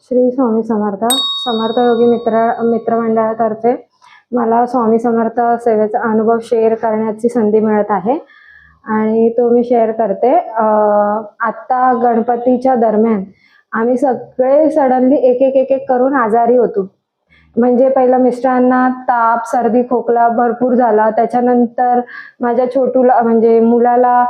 श्री स्वामी समर्थ समर्थ योगी मित्रमंडळातर्फे मला स्वामी समर्थ सेवेचा अनुभव शेअर करण्याची संधी मिळत आहे आणि तो मी शेअर करते। आता गणपतीच्या दरम्यान आम्ही सगळे सडनली एक एक करून आजारी होतो। म्हणजे पहिला मिस्टरांना ताप सर्दी खोकला भरपूर झाला, त्याच्यानंतर माझ्या छोटूला म्हणजे मुलाला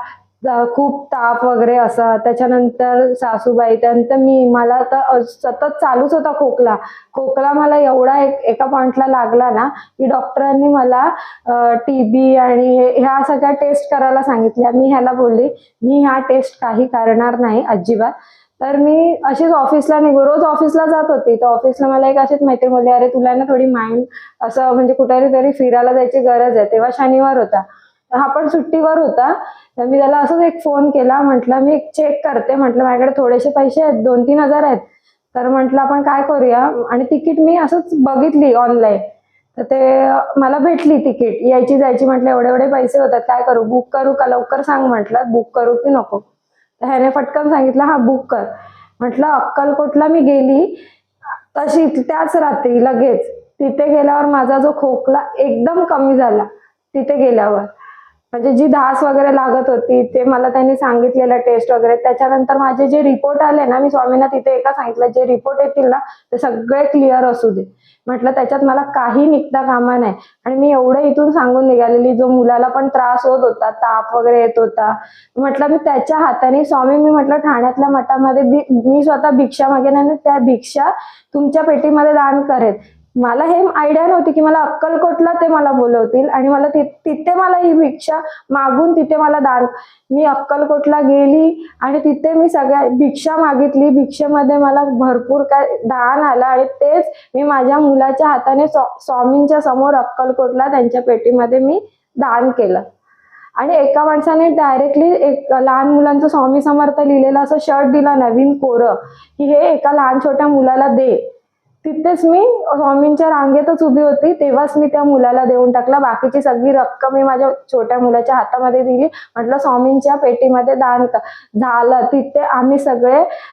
खूप ताप वगैरे असा, त्याच्यानंतर सासूबाई, त्यानंतर मला तर सतत चालूच होता खोकला। खोकला मला एवढा एका पॉइंटला लागला ना की डॉक्टरांनी मला टीबी आणि ह्या सगळ्या टेस्ट करायला सांगितल्या। मी ह्याला बोलली मी ह्या टेस्ट काही करणार नाही अजिबात। तर मी अशीच ऑफिसला रोज ऑफिसला जात होती, तर ऑफिसला मला एक अशीच मैत्रीण बोलली, अरे तुला ना थोडी माइंड असं म्हणजे कुठेतरी तरी फिरायला जायची गरज आहे। तेव्हा शनिवार होता, हा पण सुट्टीवर होता, तर मी त्याला असंच एक फोन केला, म्हटलं मी चेक करते, म्हटलं माझ्याकडे थोडेसे पैसे आहेत, 2-3 हजार आहेत, तर म्हटलं आपण काय करूया। आणि तिकीट मी असंच बघितली ऑनलाईन, तर ते मला भेटली तिकीट यायची जायची। म्हटलं एवढे एवढे पैसे होतात, काय करू, बुक करू का, लवकर सांग म्हटलं बुक करू की नको। तर ह्याने फटकन सांगितलं हा बुक कर। म्हटलं अक्कलकोटला मी गेली तशी त्याच रात्री लगेच तिथे गेल्यावर माझा जो खोकला एकदम कमी झाला। तिथे गेल्यावर म्हणजे जी धास वगैरे लागत होती ते मला त्यांनी सांगितलेलं टेस्ट वगैरे, त्याच्यानंतर माझे जे रिपोर्ट आले ना, मी स्वामींना तिथे एका सांगितलं जे रिपोर्ट येतील ना ते सगळे क्लिअर असू दे, म्हटलं त्याच्यात मला काही निघता कामा नाही। आणि मी एवढं इथून सांगून निघालेली, जो मुलाला पण त्रास होत होता, ताप वगैरे येत होता, म्हटलं मी त्याच्या हाताने स्वामी, मी म्हटलं ठाण्यातल्या मठामध्ये मी स्वतः भिक्षा मागेन आणि त्या भिक्षा तुमच्या पेटीमध्ये दान करेन। मला हे आयडिया नव्हती की मला अक्कलकोटला ते मला बोलवतील आणि मला तिथे मला ही भिक्षा मागून तिथे मला दान। मी अक्कलकोटला गेली आणि तिथे मी सगळ्या भिक्षा मागितली, भिक्षेमध्ये मला भरपूर काय दान आलं आणि तेच मी माझ्या मुलाच्या हाताने स्वामींच्या समोर अक्कलकोटला त्यांच्या पेटीमध्ये मी दान केलं। आणि एका माणसाने डायरेक्टली एक लहान मुलांचं स्वामी समर्थ लिहिलेलं असं शर्ट दिला नवीन कोरं, की हे एका लहान छोट्या मुलाला दे। तिथेच मी स्वामींच्या रांगेतच उभी होती, तेव्हाच मी त्या मुलाला देऊन टाकला। बाकीची सगळी रक्कम मी माझ्या छोट्या मुलाच्या हातामध्ये दिली, म्हटलं स्वामींच्या पेटीमध्ये दान कर। झालं, तिथे आम्ही सगळे